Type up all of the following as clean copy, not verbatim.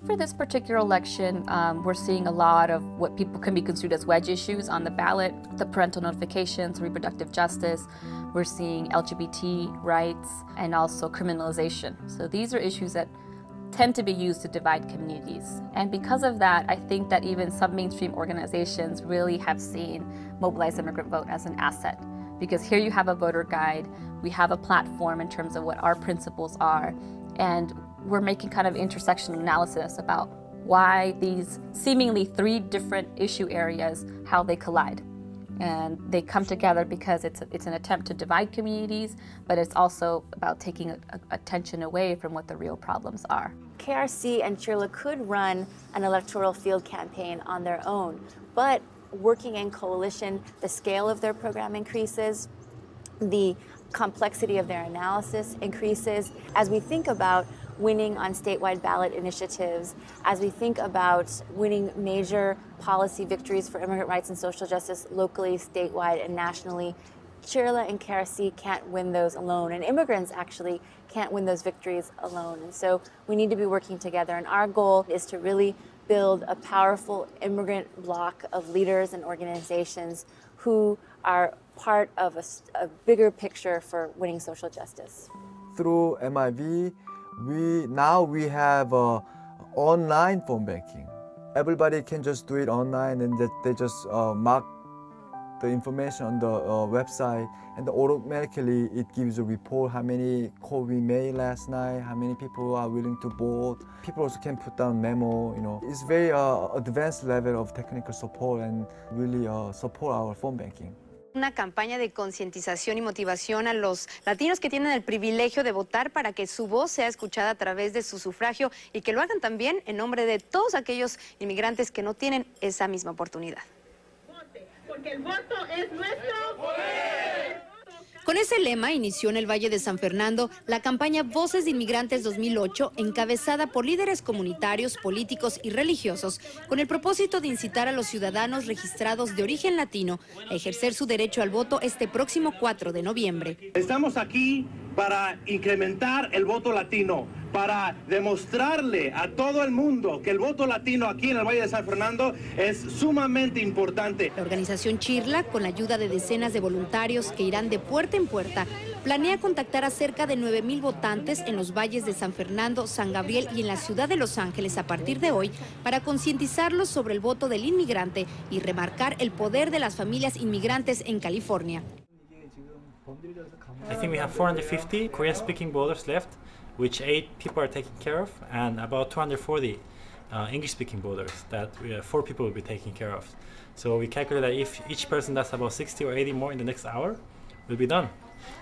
For this particular election, we're seeing a lot of what people can be construed as wedge issues on the ballot: the parental notifications, reproductive justice. We're seeing LGBT rights and also criminalization. So these are issues that tend to be used to divide communities. And because of that, I think that even some mainstream organizations really have seen Mobilize Immigrant Vote as an asset. Because here you have a voter guide, we have a platform in terms of what our principles are, and we're making kind of intersectional analysis about why these seemingly three different issue areas, how they collide. And they come together because it's an attempt to divide communities, but it's also about taking attention away from what the real problems are. KRC and Chirla could run an electoral field campaign on their own, but working in coalition, the scale of their program increases, the complexity of their analysis increases. As we think about winning on statewide ballot initiatives, as we think about winning major policy victories for immigrant rights and social justice locally, statewide, and nationally, Chirla and KRC can't win those alone, and immigrants actually can't win those victories alone. And so we need to be working together, and our goal is to really build a powerful immigrant bloc of leaders and organizations who are part of a bigger picture for winning social justice. Through MIV, we have online phone banking. Everybody can just do it online, and they just mark the information on the website, and automatically it gives a report how many calls we made last night, how many people are willing to vote. People also can put down memo. It's very advanced level of technical support and really support our phone banking. Una campaña de concientización y motivación a los latinos que tienen el privilegio de votar para que su voz sea escuchada a través de su sufragio y que lo hagan también en nombre de todos aquellos inmigrantes que no tienen esa misma oportunidad. Vote, porque el voto es nuestro poder. Con ese lema inició en el Valle de San Fernando la campaña Voces de Inmigrantes 2008, encabezada por líderes comunitarios, políticos y religiosos, con el propósito de incitar a los ciudadanos registrados de origen latino a ejercer su derecho al voto este próximo 4 de noviembre. Estamos aquí para incrementar el voto latino, para demostrarle a todo el mundo que el voto latino aquí en el Valle de San Fernando es sumamente importante. La organización Chirla, con la ayuda de decenas de voluntarios que irán de puerta en puerta, planea contactar a cerca de 9,000 votantes en los valles de San Fernando, San Gabriel y en la ciudad de Los Ángeles a partir de hoy para concientizarlos sobre el voto del inmigrante y remarcar el poder de las familias inmigrantes en California. I think we have 450 Korean-speaking voters left, which 8 people are taking care of, and about 240 English-speaking voters that 4 people will be taking care of. So we calculate that if each person does about 60 or 80 more in the next hour, we'll be done,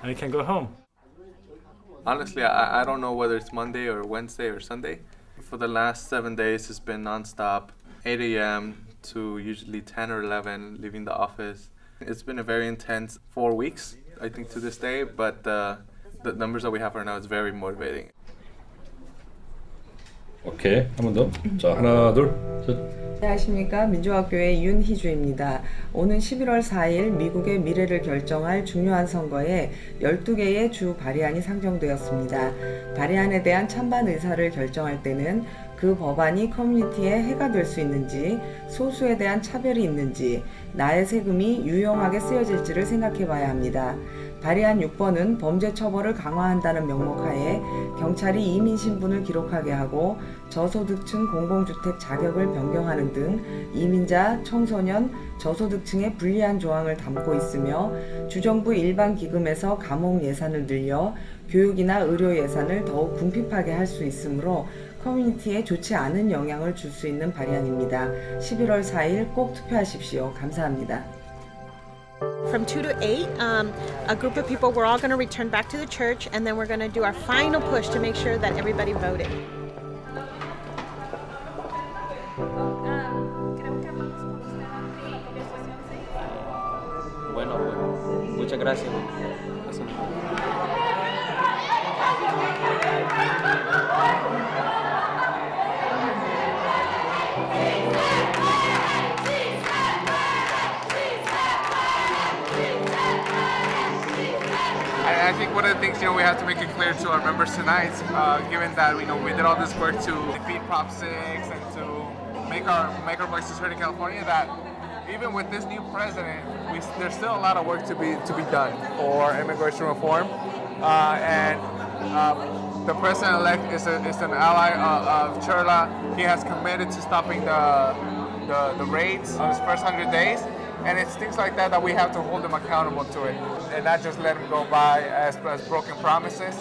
and we can go home. Honestly, I don't know whether it's Monday or Wednesday or Sunday. For the last 7 days, it's been nonstop, 8 a.m. to usually 10 or 11, leaving the office. It's been a very intense 4 weeks, I think, to this day, but the numbers that we have right now is very motivating. 오케이, 한 번 더. 자, 하나, 둘, 셋. 안녕하십니까. 민주학교의 윤희주입니다. 오는 11월 4일 미국의 미래를 결정할 중요한 선거에 12개의 주 발의안이 상정되었습니다. 발의안에 대한 찬반 의사를 결정할 때는 그 법안이 커뮤니티에 해가 될 수 있는지, 소수에 대한 차별이 있는지, 나의 세금이 유용하게 쓰여질지를 생각해 봐야 합니다. 발의안 6번은 범죄 처벌을 강화한다는 명목하에 경찰이 이민 신분을 기록하게 하고 저소득층 공공주택 자격을 변경하는 등 이민자, 청소년, 저소득층의 불리한 조항을 담고 있으며 주정부 일반 기금에서 감옥 예산을 늘려 교육이나 의료 예산을 더욱 궁핍하게 할 수 있으므로 커뮤니티에 좋지 않은 영향을 줄 수 있는 발의안입니다. 11월 4일 꼭 투표하십시오. 감사합니다. From 2 to 8, a group of people, we're all going to return back to the church, and then we're going to do our final push to make sure that everybody voted. Bueno, muchas gracias. I think one of the things we have to make it clear to our members tonight, given that we did all this work to defeat Prop 6 and to make our voices heard in California, that even with this new president, there's still a lot of work to be done for immigration reform, and the president-elect is an ally of Chirla. He has committed to stopping the raids on his first 100 days. And it's things like that we have to hold them accountable to it and not just let them go by as broken promises.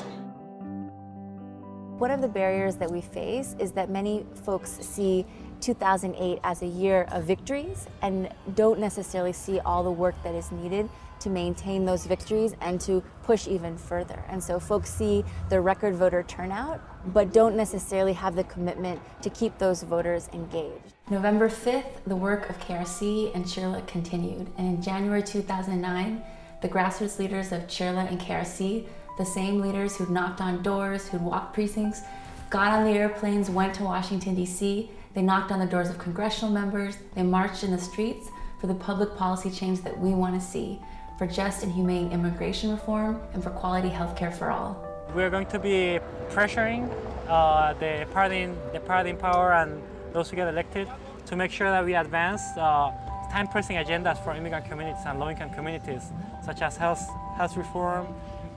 One of the barriers that we face is that many folks see 2008 as a year of victories and don't necessarily see all the work that is needed to maintain those victories and to push even further. And so folks see the record voter turnout, but don't necessarily have the commitment to keep those voters engaged. November 5th, the work of KRC and Chirla continued. And in January 2009, the grassroots leaders of Chirla and KRC, the same leaders who'd knocked on doors, who'd walked precincts, got on the airplanes, went to Washington, D.C., they knocked on the doors of congressional members, they marched in the streets for the public policy change that we want to see, for just and humane immigration reform and for quality health care for all. We're going to be pressuring the party in power and those who get elected to make sure that we advance time-pressing agendas for immigrant communities and low-income communities, such as health reform,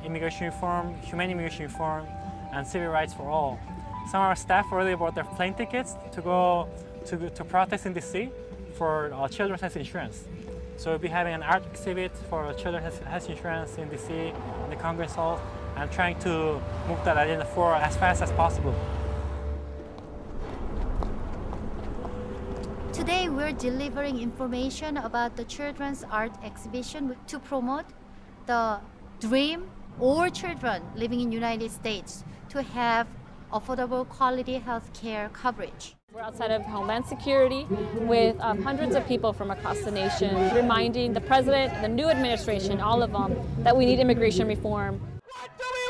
immigration reform, humane immigration reform, and civil rights for all. Some of our staff already bought their plane tickets to go to protest in DC for children's health insurance. So we'll be having an art exhibit for children's health insurance in DC, in the Congress Hall, and trying to move that agenda forward as fast as possible. Today we're delivering information about the children's art exhibition to promote the dream all children living in the United States to have affordable quality health care coverage. We're outside of Homeland Security with hundreds of people from across the nation reminding the president, the new administration, all of them, that we need immigration reform. What do we